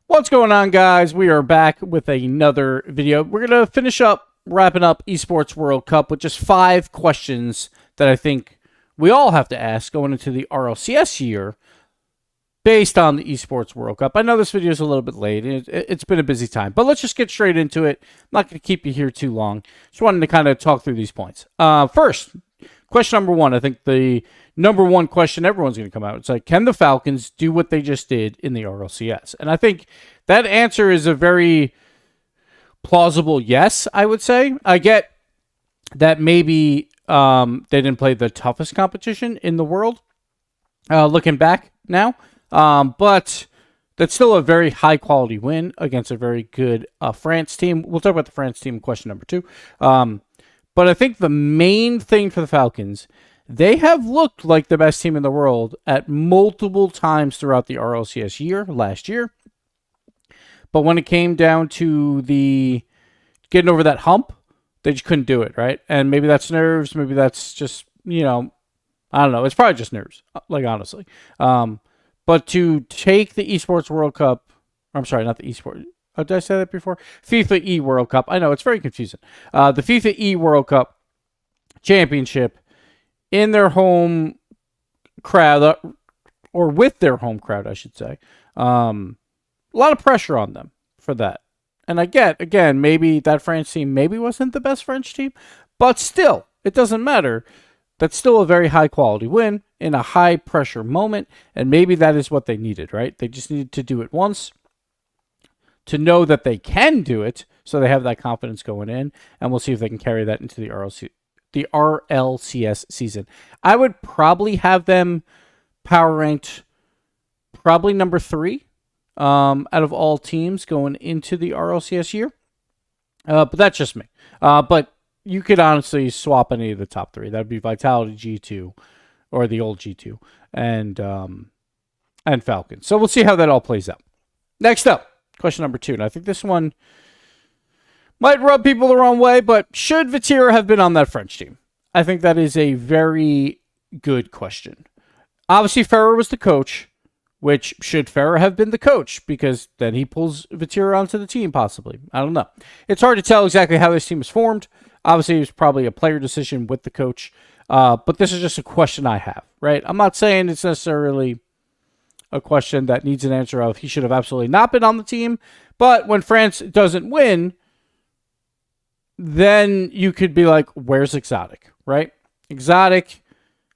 What's going on, guys? We are back with another video. We're going to finish up, wrapping up Esports World Cup with just 5 questions that I think we all have to ask going into the RLCS year based on the Esports World Cup. I know this video is a little bit late. It's been a busy time, but let's just get straight into it. I'm not going to keep you here too long. Just wanted to kind of talk through these points. First, question number 1. I think the number 1 question everyone's going to come out. It's like, can the Falcons do what they just did in the RLCS? And I think that answer is a very plausible yes, I would say. I get that maybe they didn't play the toughest competition in the world, looking back now. But that's still a very high-quality win against a very good France team. We'll talk about the France team in question number 2. But I think the main thing for the Falcons, they have looked like the best team in the world at multiple times throughout the RLCS year, last year. But when it came down to the getting over that hump, they just couldn't do it, right? And maybe that's nerves. Maybe that's just, I don't know. It's probably just nerves, like, honestly. But to take the Esports World Cup, I'm sorry, not the Esports. Oh, did I say that before? FIFA E World Cup. I know, it's very confusing. The FIFA E World Cup championship in their home crowd, or with their home crowd, I should say. A lot of pressure on them for that. And I get, again, maybe that French team maybe wasn't the best French team, but still, it doesn't matter. That's still a very high-quality win in a high-pressure moment, and maybe that is what they needed, right? They just needed to do it once to know that they can do it, so they have that confidence going in, and we'll see if they can carry that into the RLCS season. I would probably have them power ranked probably number 3 out of all teams going into the RLCS year. But that's just me. But you could honestly swap any of the top 3. That would be Vitality G2 or the old G2 and Falcons. So we'll see how that all plays out. Next up, question number 2. And I think this one might rub people the wrong way, but should Vatira have been on that French team? I think that is a very good question. Obviously, Ferrer was the coach, which should Ferrer have been the coach? Because then he pulls Vatira onto the team, possibly. I don't know. It's hard to tell exactly how this team is formed. Obviously, it was probably a player decision with the coach. But this is just a question I have, right? I'm not saying it's necessarily a question that needs an answer of he should have absolutely not been on the team. But when France doesn't win, then you could be like, where's Exotic, right? Exotic,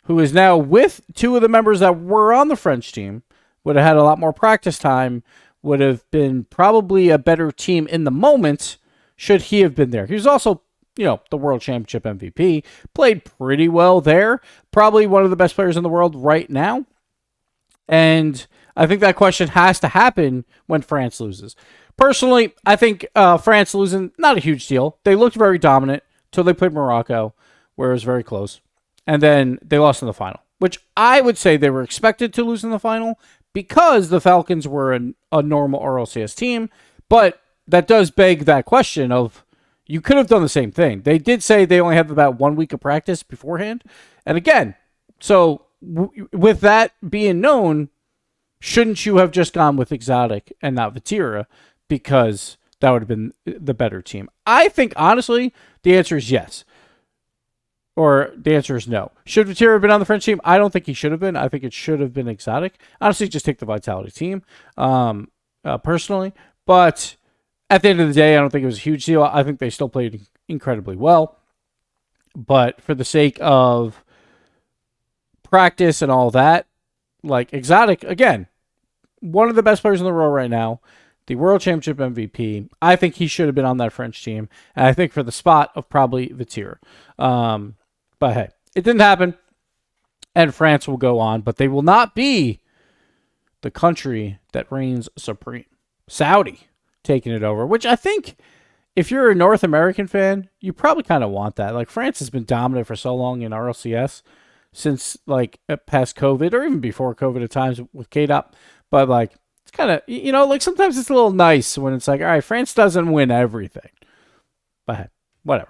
who is now with 2 of the members that were on the French team, would have had a lot more practice time, would have been probably a better team in the moment should he have been there. He was also, the World Championship MVP, played pretty well there, probably one of the best players in the world right now. And I think that question has to happen when France loses. Personally, I think France losing, not a huge deal. They looked very dominant until they played Morocco, where it was very close. And then they lost in the final, which I would say they were expected to lose in the final because the Falcons were a normal RLCS team. But that does beg that question of, you could have done the same thing. They did say they only have about 1 week of practice beforehand. And again, so with that being known, shouldn't you have just gone with Exotic and not Vatira? Because that would have been the better team. I think, honestly, the answer is yes. Or the answer is no. Should Vatira have been on the French team? I don't think he should have been. I think it should have been Exotic. Honestly, just take the Vitality team, personally. But at the end of the day, I don't think it was a huge deal. I think they still played incredibly well. But for the sake of practice and all that, like Exotic, again, one of the best players in the world right now, the World Championship MVP. I think he should have been on that French team. And I think for the spot of probably Vatira. But hey, it didn't happen. And France will go on. But they will not be the country that reigns supreme. Saudi taking it over. Which I think, if you're a North American fan, you probably kind of want that. Like, France has been dominant for so long in RLCS. Since, like, past COVID. Or even before COVID at times with K-Dop. But, like, it's kind of, like sometimes it's a little nice when it's like, all right, France doesn't win everything. But hey, whatever.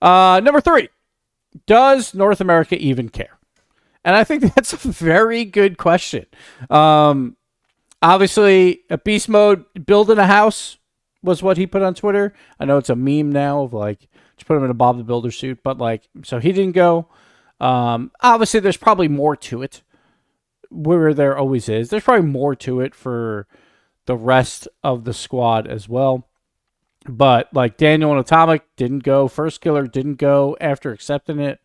Number 3, does North America even care? And I think that's a very good question. Obviously, a beast mode, building a house was what he put on Twitter. I know it's a meme now of like, just put him in a Bob the Builder suit, but like, so he didn't go. Obviously, there's probably more to it, where there always is. There's probably more to it for the rest of the squad as well. But like Daniel and Atomic didn't go. First Killer didn't go after accepting it.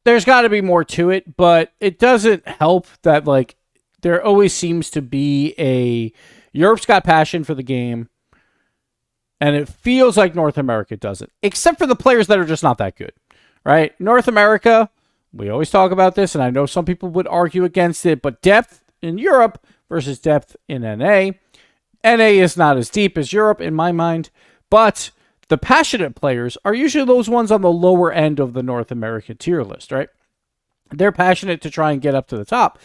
There's got to be more to it, but it doesn't help that like there always seems to be Europe's got passion for the game, and it feels like North America doesn't, except for the players that are just not that good, right? North America, we always talk about this, and I know some people would argue against it, but depth in Europe versus depth in NA. NA is not as deep as Europe in my mind, but the passionate players are usually those ones on the lower end of the North American tier list, right? They're passionate to try and get up to the top.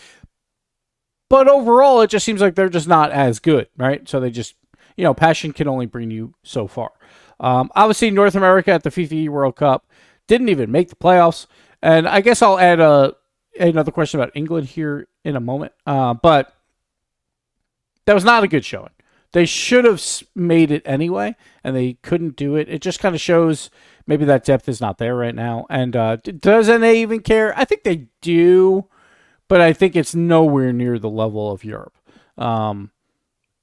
But overall, it just seems like they're just not as good, right? So they just, passion can only bring you so far. Obviously, North America at the FIFAe World Cup didn't even make the playoffs. And I guess I'll add another question about England here in a moment. But that was not a good showing. They should have made it anyway, and they couldn't do it. It just kind of shows maybe that depth is not there right now. And does NA even care? I think they do, but I think it's nowhere near the level of Europe. And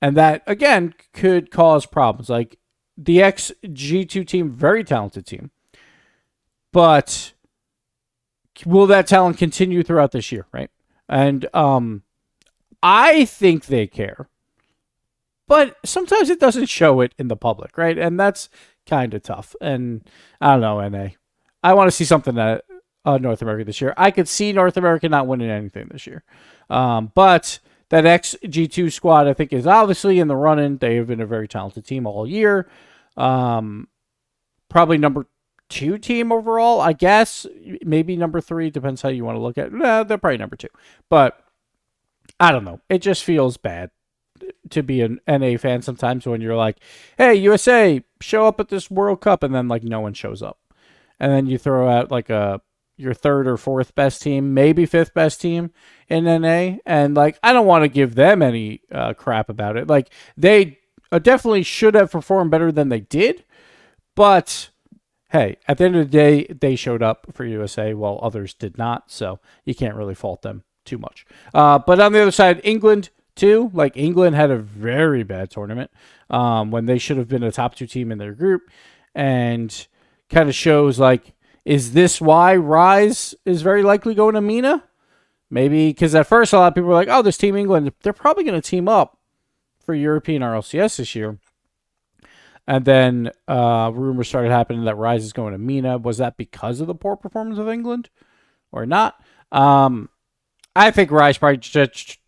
that, again, could cause problems. Like the G2 team, very talented team. But will that talent continue throughout this year, right? And I think they care. But sometimes it doesn't show it in the public, right? And that's kind of tough. And I don't know, NA. I want to see something that North America this year. I could see North America not winning anything this year. But that G2 squad, I think, is obviously in the running. They have been a very talented team all year. Probably number 2 team overall, I guess. Maybe number 3. Depends how you want to look at it. They're probably number 2. But I don't know. It just feels bad to be an NA fan sometimes when you're like, hey, USA, show up at this World Cup, and then like no one shows up. And then you throw out like your 3rd or 4th best team, maybe 5th best team in NA, and like I don't want to give them any crap about it. Like they definitely should have performed better than they did, but hey, at the end of the day, they showed up for USA while others did not, so you can't really fault them too much. But on the other side, England too. Like England had a very bad tournament when they should have been a top 2 team in their group, and kind of shows like, is this why Rise is very likely going to MENA? Maybe because at first a lot of people were like, oh, this Team England, they're probably going to team up for European RLCS this year. And then rumors started happening that Rise is going to MENA. Was that because of the poor performance of England or not? I think Rise probably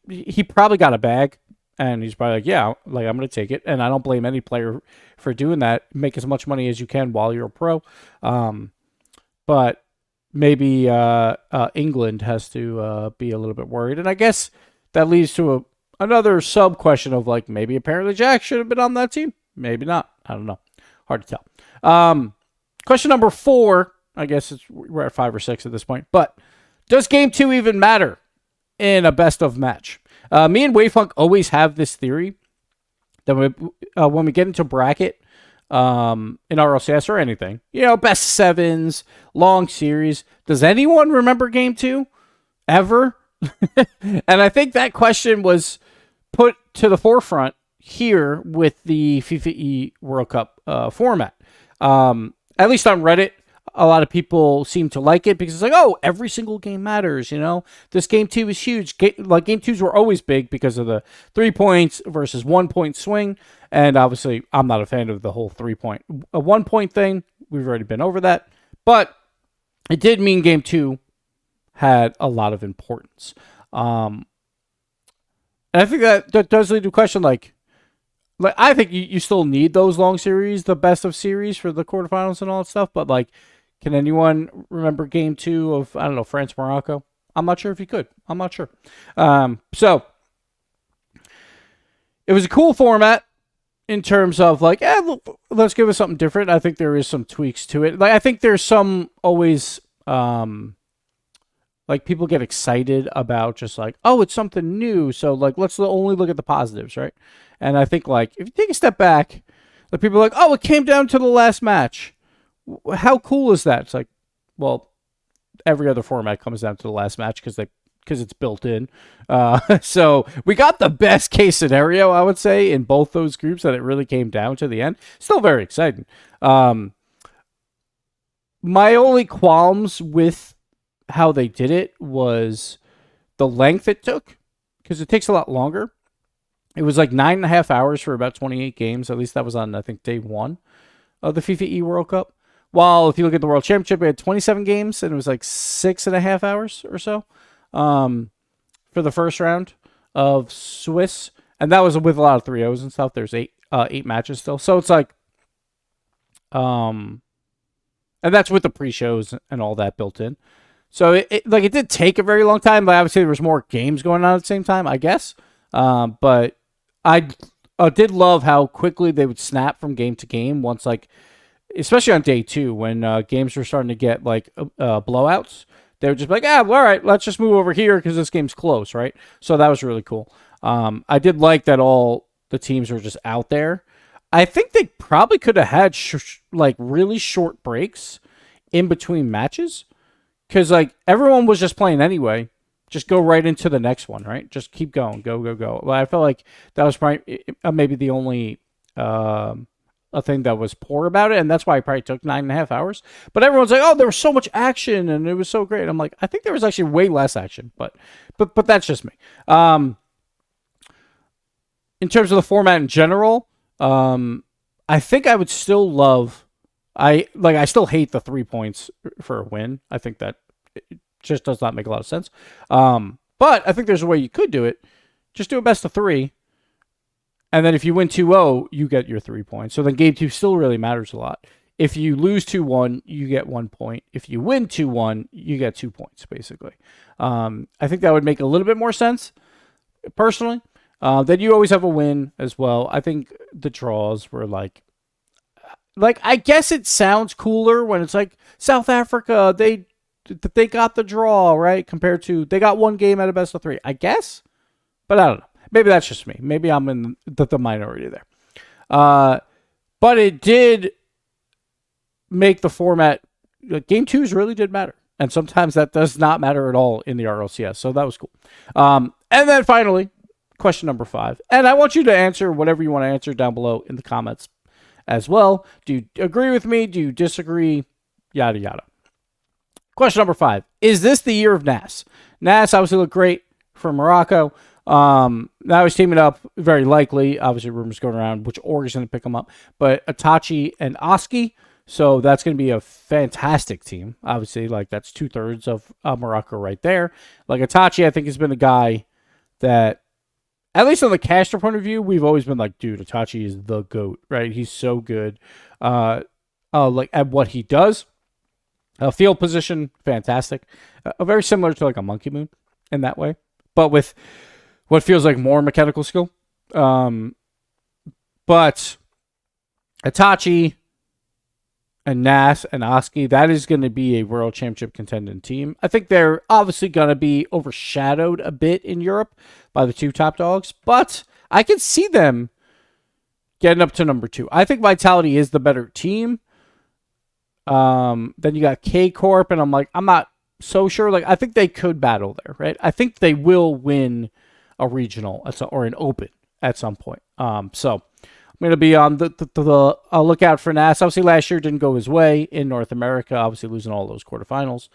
he probably got a bag, and he's probably like, yeah, like I'm going to take it. And I don't blame any player for doing that. Make as much money as you can while you're a pro. But maybe England has to be a little bit worried. And I guess that leads to another sub question of like, maybe apparently Jack should have been on that team. Maybe not. I don't know. Hard to tell. Question number 4. I guess we're at 5 or 6 at this point. But does Game 2 even matter in a best of match? Me and Wavefunk always have this theory that when we get into bracket in RLCS or anything, best 7s, long series, does anyone remember Game 2 ever? And I think that question was put to the forefront here with the FIFAe World Cup format. At least on Reddit, a lot of people seem to like it because it's like, oh, every single game matters, This Game 2 is huge. Game 2s were always big because of the 3 points versus 1 point swing. And obviously, I'm not a fan of the whole 1 point thing. We've already been over that. But it did mean Game 2 had a lot of importance. And I think that does lead to a question like I think you still need those long series, the best of series for the quarterfinals and all that stuff. But like, can anyone remember Game 2 of, I don't know, France, Morocco? I'm not sure if you could. I'm not sure. So it was a cool format in terms of like, let's give us something different. I think there is some tweaks to it. Like I think there's some always like like people get excited about just like, oh, it's something new. So like, let's only look at the positives, right? And I think like if you take a step back, like people are like, oh, it came down to the last match. How cool is that? It's like, well, every other format comes down to the last match because it's built in. So we got the best case scenario, I would say, in both those groups, that it really came down to the end. Still very exciting. My only qualms with how they did it was the length it took, because it takes a lot longer. It was like 9.5 hours for about 28 games. At least that was on, I think, day one of the FIFAe World Cup. While if you look at the World Championship, it had 27 games, and it was like 6.5 hours or so for the first round of Swiss. And that was with a lot of 3-0s and stuff. There's eight matches still. So it's like, and that's with the pre-shows and all that built in. So it did take a very long time, but obviously there was more games going on at the same time, I guess. But I did love how quickly they would snap from game to game once, like, especially on day two when games were starting to get like blowouts. They would just be like, all right, let's just move over here because this game's close, right? So that was really cool. I did like that all the teams were just out there. I think they probably could have had like really short breaks in between matches, because like everyone was just playing anyway. Just go right into the next one, right? Just keep going, go. Well, I felt like that was probably maybe the only a thing that was poor about it, and that's why it probably took 9.5 hours. But everyone's like, oh, there was so much action and it was so great. I'm like, I think there was actually way less action, but that's just me. In terms of the format in general, I think I would still love. I still hate the 3 points for a win. I think that it just does not make a lot of sense. But I think there's a way you could do it. Just do a best of 3. And then if you win 2-0, you get your 3 points. So then game 2 still really matters a lot. If you lose 2-1, you get 1 point. If you win 2-1, you get 2 points, basically. I think that would make a little bit more sense, personally. Then you always have a win as well. I think the draws were like I guess it sounds cooler when it's like South Africa, they got the draw, right? Compared to they got one game out of best of 3, I guess. But I don't know. Maybe that's just me. Maybe I'm in the minority there. But it did make the format. Game 2s really did matter. And sometimes that does not matter at all in the RLCS. So that was cool. And then finally, question number 5. And I want you to answer whatever you want to answer down below in the comments as well. Do you agree with me? Do you disagree? Yada, yada. Question number 5. Is this the year of Nas? Nas obviously looked great for Morocco. Now he's teaming up, very likely. Obviously, rumors going around which org is going to pick him up. But Itachi and Oski. So that's going to be a fantastic team. Obviously, like that's 2/3 of Morocco right there. Like Itachi, I think has been a guy that, at least on the caster point of view, we've always been like, dude, Itachi is the GOAT, right? He's so good. Like at what he does. Field position, fantastic. Very similar to like a Monkey Moon in that way, but with what feels like more mechanical skill. But Itachi and Nas and Oski, that is going to be a World Championship contending team. I think they're obviously going to be overshadowed a bit in Europe by the 2 top dogs, but I can see them getting up to number 2. I think Vitality is the better team. Then you got K Corp, and I'm not so sure. Like, I think they could battle there, right? I think they will win a regional or an open at some point. So I'm going to be on the lookout for Nas. Obviously, last year didn't go his way in North America, obviously losing all those quarterfinals.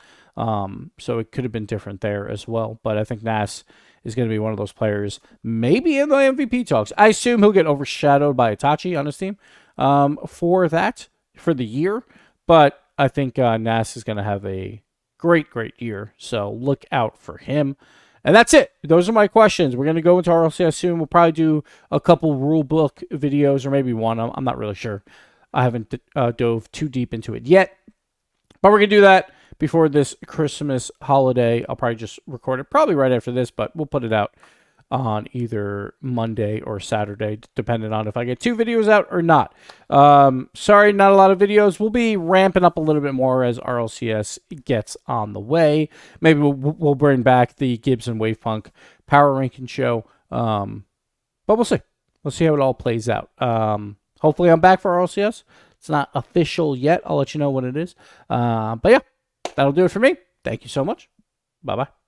So it could have been different there as well. But I think Nas is going to be one of those players, maybe in the MVP talks. I assume he'll get overshadowed by Itachi on his team for the year. But I think Nas is going to have a great year. So look out for him. And that's it. Those are my questions. We're going to go into RLCS soon. We'll probably do a couple rule book videos or maybe one. I'm not really sure. I haven't dove too deep into it yet. But we're going to do that before this Christmas holiday. I'll probably just record it probably right after this, but we'll put it out on either Monday or Saturday, depending on if I get 2 videos out or not. Sorry, not a lot of videos. We'll be ramping up a little bit more as RLCS gets on the way. Maybe we'll bring back the Gibbs and Wavepunk power ranking show. But we'll see. We'll see how it all plays out. Hopefully I'm back for RLCS. It's not official yet. I'll let you know when it is. But yeah, that'll do it for me. Thank you so much. Bye-bye.